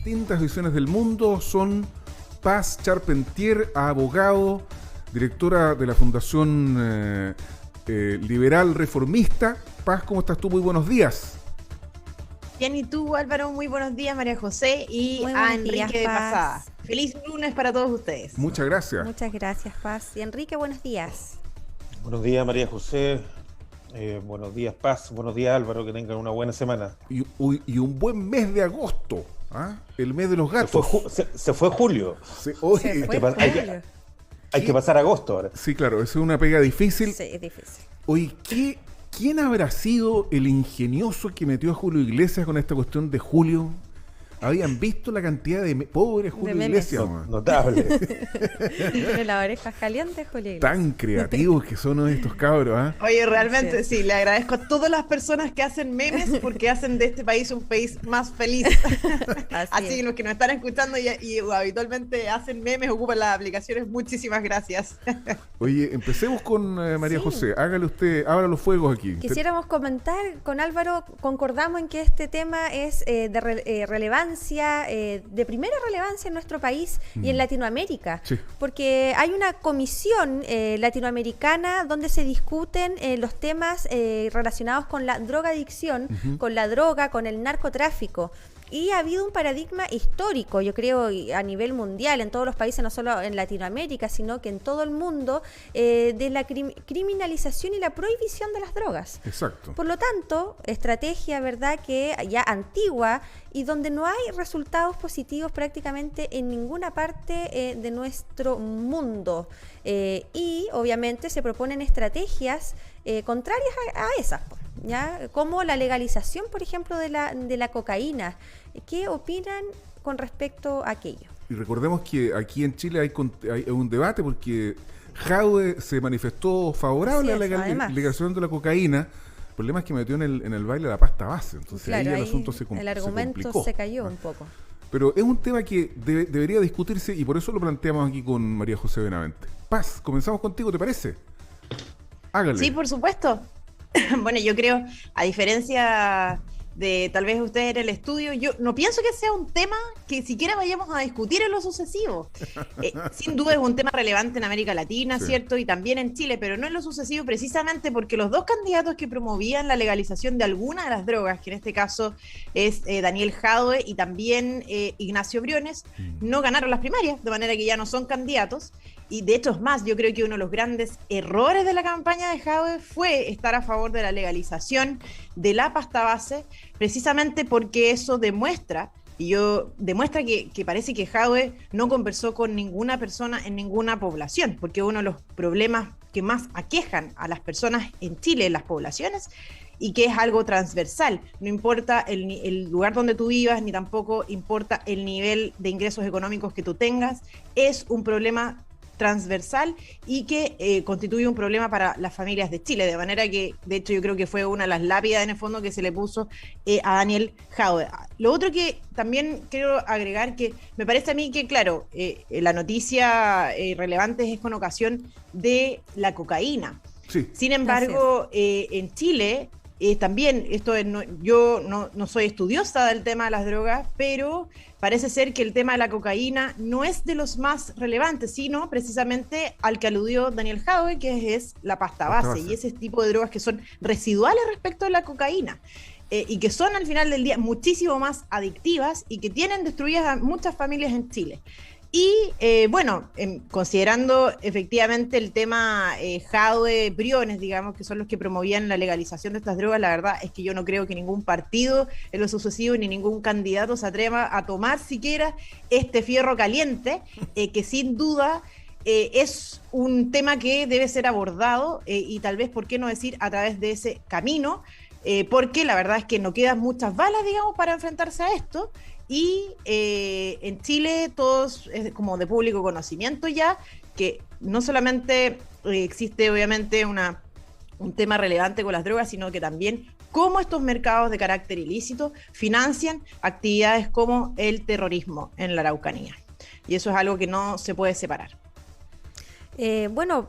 distintas visiones del mundo. Son Paz Charpentier, abogado, directora de la Fundación Liberal Reformista. Paz, ¿cómo estás tú? Muy buenos días. Bien, y tú, Álvaro, muy buenos días, María José y a Enrique días, de Pasada. Feliz lunes para todos ustedes. Muchas gracias. Muchas gracias, Paz. Y Enrique, buenos días. Buenos días, María José. Buenos días, Paz. Buenos días, Álvaro. Que tengan una buena semana. Y un buen mes de agosto. El mes de los gatos. Se fue julio. Hay que pasar agosto ahora. Sí, claro. Eso es una pega difícil. Sí, es difícil. Oye, ¿quién habrá sido el ingenioso que metió a Julio Iglesias con esta cuestión de Julio? ¿Habían visto la cantidad de pobre Julio Iglesias? Notable. Pero las orejas calientes, Julio Iglesias. Tan creativos que son estos cabros, Oye, realmente sí, le agradezco a todas las personas que hacen memes porque hacen de este país un país más feliz. Así que los que nos están escuchando y habitualmente hacen memes, ocupan las aplicaciones, muchísimas gracias. Oye, empecemos con María José. Hágale usted, abra los fuegos aquí. Quisiéramos comentar con Álvaro, concordamos en que este tema es de relevancia, de primera relevancia en nuestro país y en Latinoamérica, sí. Porque hay una comisión latinoamericana donde se discuten los temas relacionados con la drogadicción, con la droga, con el narcotráfico. Y ha habido un paradigma histórico, yo creo, a nivel mundial, en todos los países, no solo en Latinoamérica, sino que en todo el mundo, de la criminalización y la prohibición de las drogas. Exacto. Por lo tanto, estrategia, ¿verdad?, que ya antigua y donde no hay resultados positivos prácticamente en ninguna parte de nuestro mundo. Y, obviamente, se proponen estrategias contrarias a esas, ¿ya? Como la legalización, por ejemplo, de la cocaína. ¿Qué opinan con respecto a aquello? Y recordemos que aquí en Chile hay un debate porque Jadwe se manifestó favorable a la legalización de la cocaína. El problema es que metió en el baile la pasta base. Entonces claro, ahí el asunto se complicó. El argumento se cayó un poco. Pero es un tema que debería discutirse y por eso lo planteamos aquí con María José Benavente. Paz, comenzamos contigo, ¿te parece? Hágale. Sí, por supuesto. Bueno, yo creo, a diferencia de tal vez ustedes en el estudio, yo no pienso que sea un tema que siquiera vayamos a discutir en lo sucesivo. Sin duda es un tema relevante en América Latina, sí, ¿cierto? Y también en Chile, pero no en lo sucesivo precisamente porque los dos candidatos que promovían la legalización de alguna de las drogas, que en este caso es Daniel Jadwe y también Ignacio Briones, no ganaron las primarias, de manera que ya no son candidatos. Y de hecho es más, yo creo que uno de los grandes errores de la campaña de Jadwe fue estar a favor de la legalización de la pasta base, precisamente porque eso demuestra que parece que Jadwe no conversó con ninguna persona en ninguna población, porque uno de los problemas que más aquejan a las personas en Chile, en las poblaciones, y que es algo transversal. No importa el lugar donde tú vivas, ni tampoco importa el nivel de ingresos económicos que tú tengas, es un problema transversal y que constituye un problema para las familias de Chile, de manera que, de hecho, yo creo que fue una de las lápidas en el fondo que se le puso a Daniel Jadwe. Lo otro que también quiero agregar, que me parece a mí que, claro, la noticia relevante es con ocasión de la cocaína. Sí. Sin embargo, en Chile también, yo no soy estudiosa del tema de las drogas, pero parece ser que el tema de la cocaína no es de los más relevantes, sino precisamente al que aludió Daniel Jadwe, que es la pasta base, y ese tipo de drogas que son residuales respecto de la cocaína. Y que son al final del día muchísimo más adictivas y que tienen destruidas a muchas familias en Chile. Y considerando efectivamente el tema Jadwe, Briones, digamos, que son los que promovían la legalización de estas drogas, la verdad es que yo no creo que ningún partido en lo sucesivo ni ningún candidato se atreva a tomar siquiera este fierro caliente, que sin duda es un tema que debe ser abordado y tal vez, ¿por qué no decir, a través de ese camino? Porque la verdad es que no quedan muchas balas, digamos, para enfrentarse a esto. Y en Chile todos es como de público conocimiento ya, que no solamente existe obviamente un tema relevante con las drogas, sino que también cómo estos mercados de carácter ilícito financian actividades como el terrorismo en la Araucanía. Y eso es algo que no se puede separar.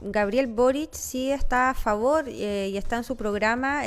Gabriel Boric sí está a favor y está en su programa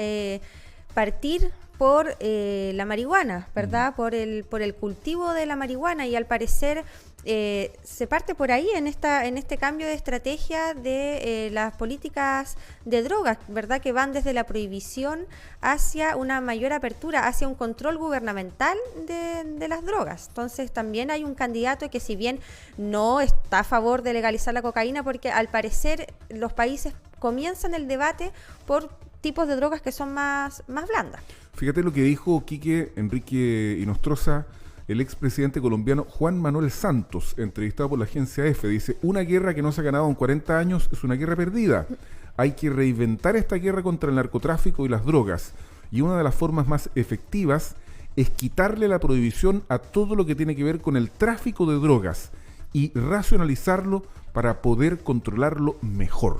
partir por la marihuana, ¿verdad? Por el cultivo de la marihuana, y al parecer se parte por ahí en este cambio de estrategia de las políticas de drogas, ¿verdad? Que van desde la prohibición hacia una mayor apertura, hacia un control gubernamental de las drogas. Entonces también hay un candidato que, si bien no está a favor de legalizar la cocaína, porque al parecer los países comienzan el debate por tipos de drogas que son más blandas. Fíjate lo que dijo Quique Enrique Inostroza, el expresidente colombiano Juan Manuel Santos, entrevistado por la agencia EFE. Dice: una guerra que no se ha ganado en 40 años es una guerra perdida. Hay que reinventar esta guerra contra el narcotráfico y las drogas. Y una de las formas más efectivas es quitarle la prohibición a todo lo que tiene que ver con el tráfico de drogas y racionalizarlo para poder controlarlo mejor.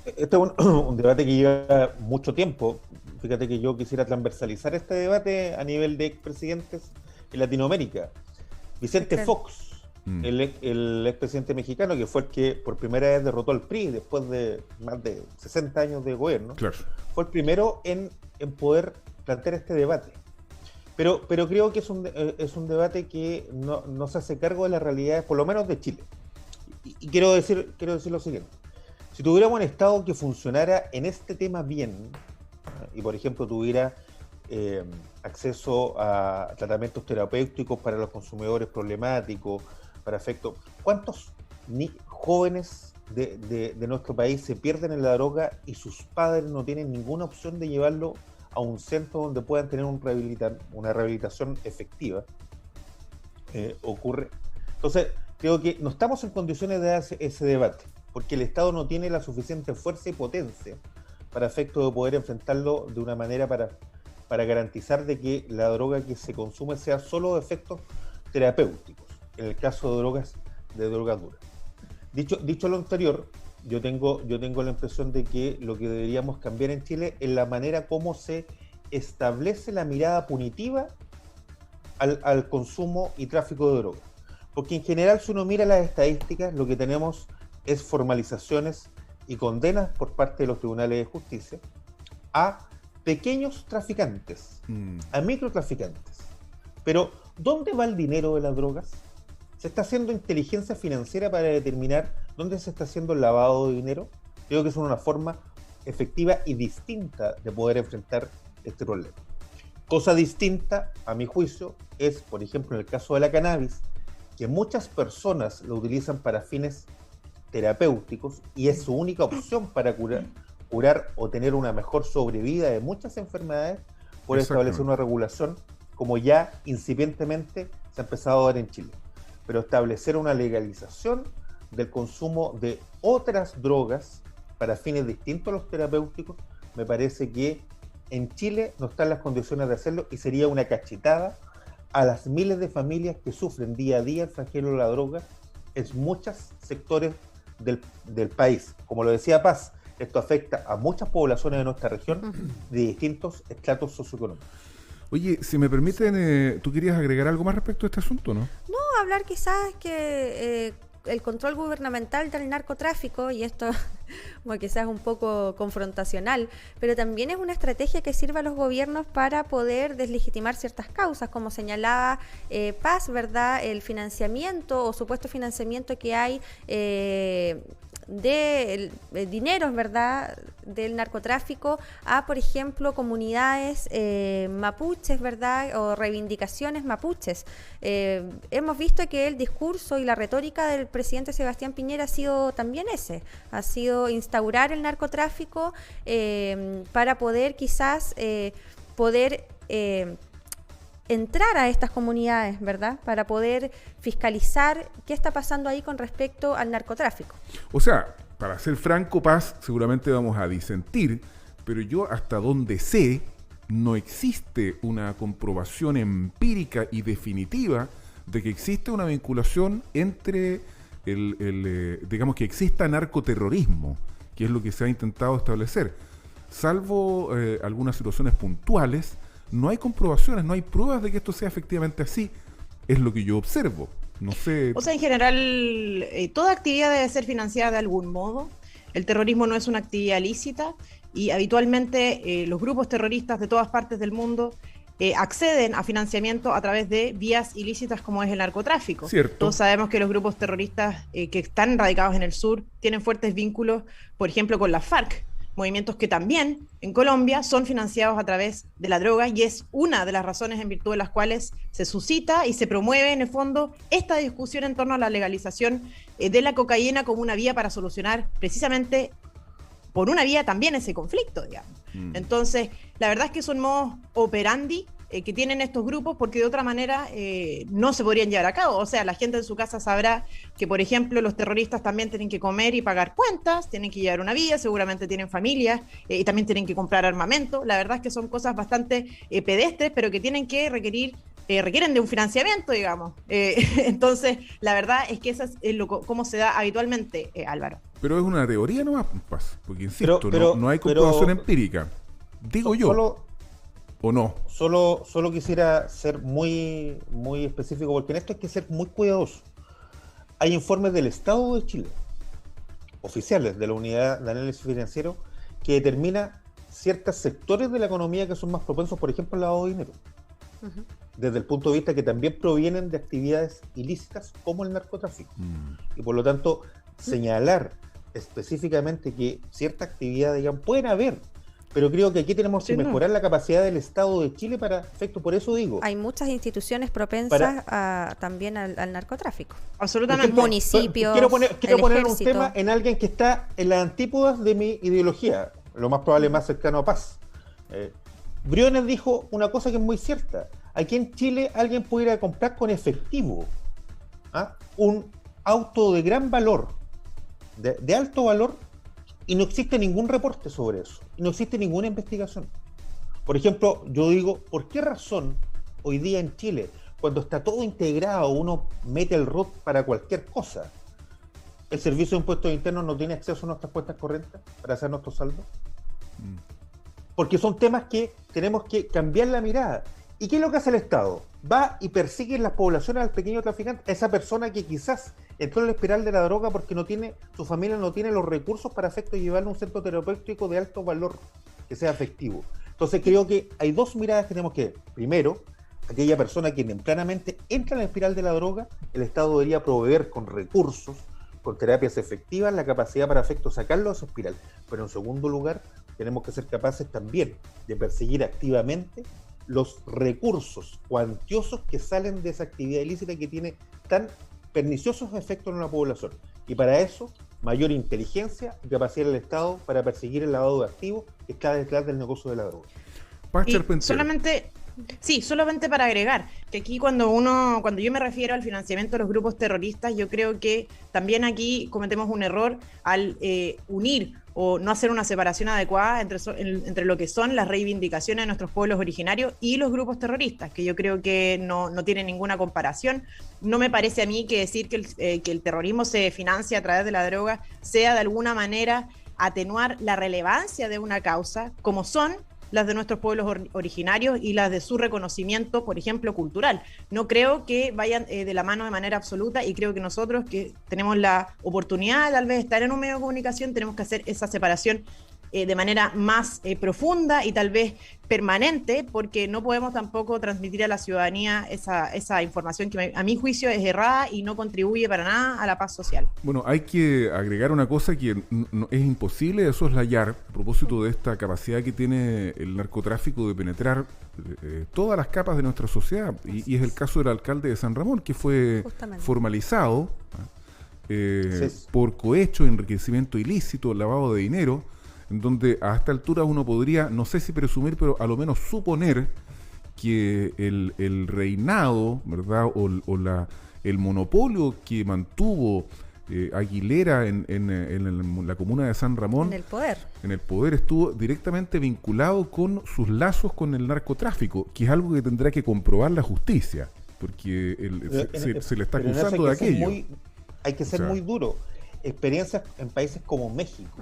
Este es un debate que lleva mucho tiempo. Fíjate que yo quisiera transversalizar este debate a nivel de expresidentes en Latinoamérica. Vicente Fox, el expresidente mexicano, que fue el que por primera vez derrotó al PRI después de más de 60 años de gobierno, claro, fue el primero en poder plantear este debate. Pero creo que es un debate que no se hace cargo de las realidades, por lo menos de Chile. Y quiero decir lo siguiente. Si tuviéramos un Estado que funcionara en este tema bien, y por ejemplo tuviera acceso a tratamientos terapéuticos para los consumidores problemáticos, para efectos, ¿cuántos jóvenes de nuestro país se pierden en la droga y sus padres no tienen ninguna opción de llevarlo a un centro donde puedan tener una rehabilitación efectiva? Ocurre. Entonces, creo que no estamos en condiciones de hacer ese debate, porque el Estado no tiene la suficiente fuerza y potencia para efecto de poder enfrentarlo de una manera para garantizar de que la droga que se consume sea solo de efectos terapéuticos, en el caso de drogas duras. Dicho lo anterior, yo tengo la impresión de que lo que deberíamos cambiar en Chile es la manera como se establece la mirada punitiva al consumo y tráfico de drogas. Porque en general, si uno mira las estadísticas, lo que tenemos es formalizaciones y condenas por parte de los tribunales de justicia a pequeños traficantes, a microtraficantes. Pero, ¿dónde va el dinero de las drogas? ¿Se está haciendo inteligencia financiera para determinar dónde se está haciendo el lavado de dinero? Creo que es una forma efectiva y distinta de poder enfrentar este problema. Cosa distinta, a mi juicio, es, por ejemplo, en el caso de la cannabis, que muchas personas lo utilizan para fines terapéuticos y es su única opción para curar o tener una mejor sobrevida de muchas enfermedades, por establecer una regulación como ya incipientemente se ha empezado a dar en Chile. Pero establecer una legalización del consumo de otras drogas para fines distintos a los terapéuticos, me parece que en Chile no están las condiciones de hacerlo y sería una cachetada a las miles de familias que sufren día a día el flagelo de la droga en muchos sectores del país. Como lo decía Paz, esto afecta a muchas poblaciones de nuestra región de distintos estratos socioeconómicos. Oye, si me permiten, ¿tú querías agregar algo más respecto a este asunto, no? No, hablar quizás que el control gubernamental del narcotráfico, y esto bueno, quizás es un poco confrontacional, pero también es una estrategia que sirve a los gobiernos para poder deslegitimar ciertas causas, como señalaba Paz, ¿verdad? El financiamiento o supuesto financiamiento que hay de dineros, ¿verdad?, del narcotráfico a, por ejemplo, comunidades mapuches, ¿verdad?, o reivindicaciones mapuches. Hemos visto que el discurso y la retórica del presidente Sebastián Piñera ha sido también ha sido instaurar el narcotráfico para poder quizás entrar a estas comunidades, ¿verdad?, para poder fiscalizar qué está pasando ahí con respecto al narcotráfico. O sea, para ser franco, Paz, seguramente vamos a disentir, pero yo hasta donde sé, no existe una comprobación empírica y definitiva de que existe una vinculación entre digamos que exista narcoterrorismo, que es lo que se ha intentado establecer. Salvo algunas situaciones puntuales, no hay comprobaciones, no hay pruebas de que esto sea efectivamente así. Es lo que yo observo. No sé. O sea, en general, toda actividad debe ser financiada de algún modo. El terrorismo no es una actividad lícita y habitualmente los grupos terroristas de todas partes del mundo acceden a financiamiento a través de vías ilícitas como es el narcotráfico. Cierto. Todos sabemos que los grupos terroristas que están radicados en el sur tienen fuertes vínculos, por ejemplo, con la FARC, movimientos que también en Colombia son financiados a través de la droga y es una de las razones en virtud de las cuales se suscita y se promueve en el fondo esta discusión en torno a la legalización de la cocaína como una vía para solucionar precisamente por una vía también ese conflicto, digamos. Entonces, la verdad es que son modos operandi que tienen estos grupos porque de otra manera no se podrían llevar a cabo. O sea, la gente en su casa sabrá que, por ejemplo, los terroristas también tienen que comer y pagar cuentas, tienen que llevar una vida, seguramente tienen familias y también tienen que comprar armamento. La verdad es que son cosas bastante pedestres, pero que tienen que requieren de un financiamiento, digamos. Entonces, la verdad es que eso es cómo se da habitualmente, Álvaro. Pero es una teoría nomás, porque insisto, no hay comprobación empírica. Digo yo. ¿O no? Solo quisiera ser muy, muy específico, porque en esto hay que ser muy cuidadoso. Hay informes del Estado de Chile, oficiales de la Unidad de Análisis Financiero, que determina ciertos sectores de la economía que son más propensos, por ejemplo, al lavado de dinero. Desde el punto de vista que también provienen de actividades ilícitas como el narcotráfico. Y por lo tanto, señalar específicamente que cierta actividad, digamos, pueden haber, pero creo que aquí tenemos que mejorar la capacidad del Estado de Chile para efecto, por eso digo. Hay muchas instituciones propensas también al narcotráfico. Absolutamente. Municipios. Quiero poner un tema en alguien que está en las antípodas de mi ideología, lo más probable más cercano a Paz. Briones dijo una cosa que es muy cierta. Aquí en Chile alguien puede ir a comprar con efectivo un auto de gran valor, de alto valor, y no existe ningún reporte sobre eso, y no existe ninguna investigación. Por ejemplo, yo digo, ¿por qué razón hoy día en Chile, cuando está todo integrado, uno mete el RUT para cualquier cosa, el Servicio de Impuestos Internos no tiene acceso a nuestras cuentas corrientes para hacer nuestros saldos? Porque son temas que tenemos que cambiar la mirada. ¿Y qué es lo que hace el Estado? Va y persigue en las poblaciones al pequeño traficante, a esa persona que quizás entró en la espiral de la droga porque su familia no tiene los recursos para efecto de llevarlo a un centro terapéutico de alto valor que sea efectivo. Entonces creo que hay dos miradas que tenemos que ver. Primero, aquella persona que tempranamente entra en la espiral de la droga, el Estado debería proveer con recursos, con terapias efectivas, la capacidad para efecto sacarlo de esa espiral. Pero en segundo lugar, tenemos que ser capaces también de perseguir activamente los recursos cuantiosos que salen de esa actividad ilícita que tiene tan perniciosos efectos en la población. Y para eso, mayor inteligencia y capacidad del Estado para perseguir el lavado de activos que está detrás del negocio de la droga. Solamente para agregar que aquí cuando yo me refiero al financiamiento de los grupos terroristas, yo creo que también aquí cometemos un error al unir o no hacer una separación adecuada entre lo que son las reivindicaciones de nuestros pueblos originarios y los grupos terroristas, que yo creo que no tienen ninguna comparación. No me parece a mí que decir que el terrorismo se financia a través de la droga sea de alguna manera atenuar la relevancia de una causa, como son las de nuestros pueblos originarios y las de su reconocimiento, por ejemplo, cultural. No creo que vayan de la mano de manera absoluta y creo que nosotros que tenemos la oportunidad tal vez de estar en un medio de comunicación tenemos que hacer esa separación de manera más profunda y tal vez permanente, porque no podemos tampoco transmitir a la ciudadanía esa información que a mi juicio es errada y no contribuye para nada a la paz social. Bueno, hay que agregar una cosa que es imposible de soslayar a propósito de esta capacidad que tiene el narcotráfico de penetrar todas las capas de nuestra sociedad, y es el caso del alcalde de San Ramón, que fue formalizado por cohecho, enriquecimiento ilícito, lavado de dinero, en donde a esta altura uno podría, no sé si presumir, pero a lo menos suponer que el reinado, ¿verdad? O el monopolio que mantuvo Aguilera en la comuna de San Ramón, en el poder estuvo directamente vinculado con sus lazos con el narcotráfico, que es algo que tendrá que comprobar la justicia, porque se le está acusando de aquello. Hay que ser muy duro. Experiencias en países como México.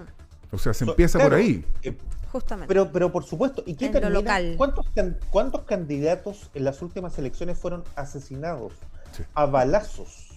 O sea, se empieza por ahí. Justamente. Pero por supuesto, ¿y qué termina? ¿Cuántos candidatos en las últimas elecciones fueron asesinados a balazos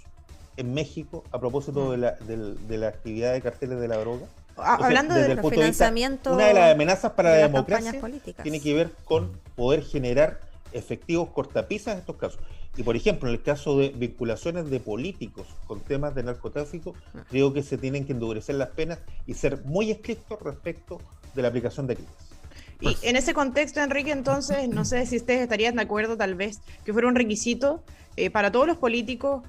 en México a propósito de la actividad de carteles de la droga? hablando del financiamiento, una de las amenazas para la democracia tiene que ver con poder generar efectivos cortapisas en estos casos. Y por ejemplo, en el caso de vinculaciones de políticos con temas de narcotráfico, creo que se tienen que endurecer las penas y ser muy estrictos respecto de la aplicación de crímenes. Y en ese contexto, Enrique, entonces, no sé si ustedes estarían de acuerdo, tal vez, que fuera un requisito para todos los políticos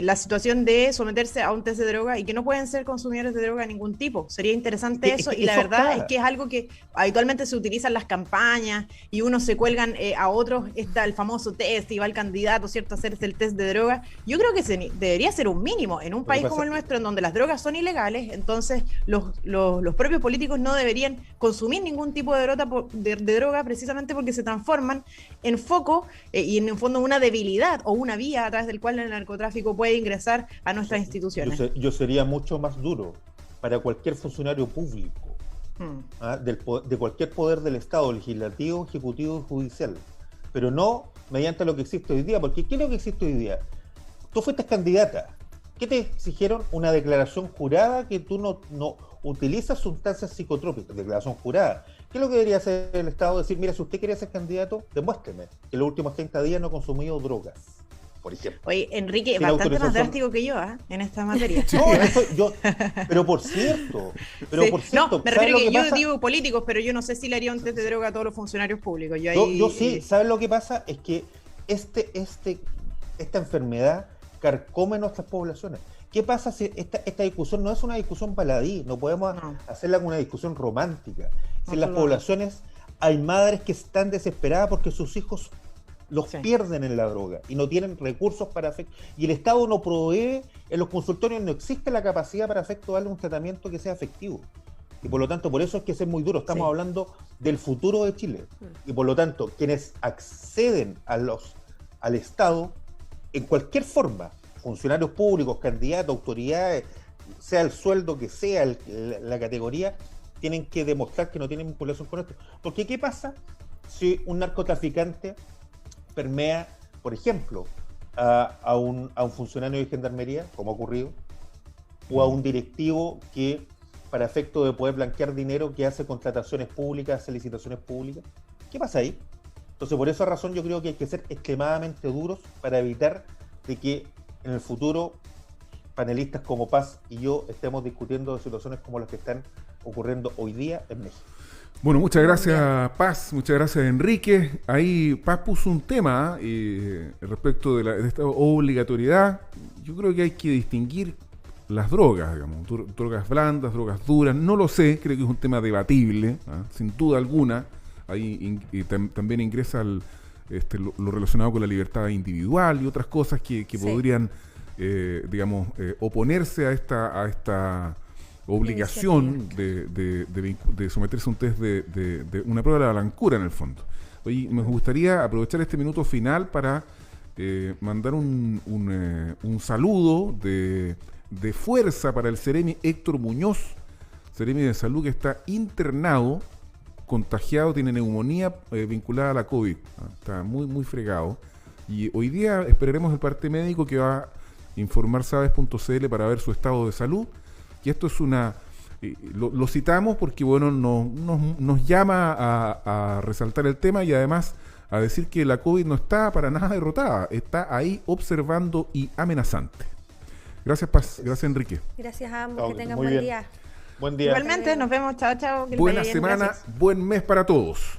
la situación de someterse a un test de droga y que no pueden ser consumidores de droga de ningún tipo. Sería interesante eso, y la verdad es que es algo que habitualmente se utiliza en las campañas y unos se cuelgan a otros, está el famoso test y va el candidato, ¿cierto?, a hacerse el test de droga. Yo creo que debería ser un mínimo en un país como el nuestro, en donde las drogas son ilegales. Entonces los propios políticos no deberían consumir ningún tipo de droga precisamente porque se transforman en foco y en el fondo una debilidad o una vía a través del cual el narcotráfico puede ingresar a nuestras instituciones. Yo sería mucho más duro para cualquier funcionario público de cualquier poder del Estado, legislativo, ejecutivo y judicial, pero no mediante lo que existe hoy día, porque ¿qué es lo que existe hoy día? Tú fuiste candidata, ¿qué te exigieron? Una declaración jurada que tú no utilizas sustancias psicotrópicas, declaración jurada. ¿Qué es lo que debería hacer el Estado? Decir, mira, si usted quiere ser candidato, demuéstreme que en los últimos 30 días no ha consumido drogas, por ejemplo. Oye, Enrique, bastante más drástico que yo, en esta materia. Pero por cierto, no, me refiero que yo digo políticos, pero yo no sé si le haría un test de droga a todos los funcionarios públicos. Yo sí, ¿sabes lo que pasa? Es que esta enfermedad carcome nuestras poblaciones. ¿Qué pasa si esta discusión no es una discusión baladí? No podemos hacerla una discusión romántica. Si en las poblaciones hay madres que están desesperadas porque sus hijos los pierden en la droga y no tienen recursos para y el Estado no provee, en los consultorios no existe la capacidad para darle un tratamiento que sea efectivo. Y por lo tanto, por eso es que es muy duro. Estamos hablando del futuro de Chile. Y por lo tanto, quienes acceden al Estado, en cualquier forma, funcionarios públicos, candidatos, autoridades, sea el sueldo que sea, la categoría, tienen que demostrar que no tienen vinculación con esto. Porque ¿qué pasa si un narcotraficante permea, por ejemplo, a un funcionario de gendarmería, como ha ocurrido, o a un directivo que, para efecto de poder blanquear dinero, que hace contrataciones públicas, hace licitaciones públicas? ¿Qué pasa ahí? Entonces, por esa razón yo creo que hay que ser extremadamente duros para evitar de que en el futuro panelistas como Paz y yo estemos discutiendo de situaciones como las que están ocurriendo hoy día en México. Bueno, muchas gracias, Paz, muchas gracias, Enrique. Ahí Paz puso un tema respecto de esta obligatoriedad. Yo creo que hay que distinguir las drogas, digamos, drogas blandas, drogas duras, no lo sé, creo que es un tema debatible, sin duda alguna. Ahí también ingresa lo relacionado con la libertad individual y otras cosas que podrían, oponerse a esta obligación de someterse a un test de una prueba de la blancura, en el fondo. Oye, me gustaría aprovechar este minuto final para mandar un saludo de fuerza para el Seremi Héctor Muñoz, Seremi de Salud, que está internado, contagiado, tiene neumonía vinculada a la COVID. Está muy, muy fregado. Y hoy día esperaremos el parte médico que va a informar sabes.cl para ver su estado de salud. Y esto es lo citamos porque, bueno, nos llama a resaltar el tema y además a decir que la COVID no está para nada derrotada, está ahí observando y amenazante. Gracias, Paz. Gracias, Enrique. Gracias a ambos. Que tengan buen día. Buen día. Igualmente, nos vemos. Chao, chao. Buena semana, buen mes para todos.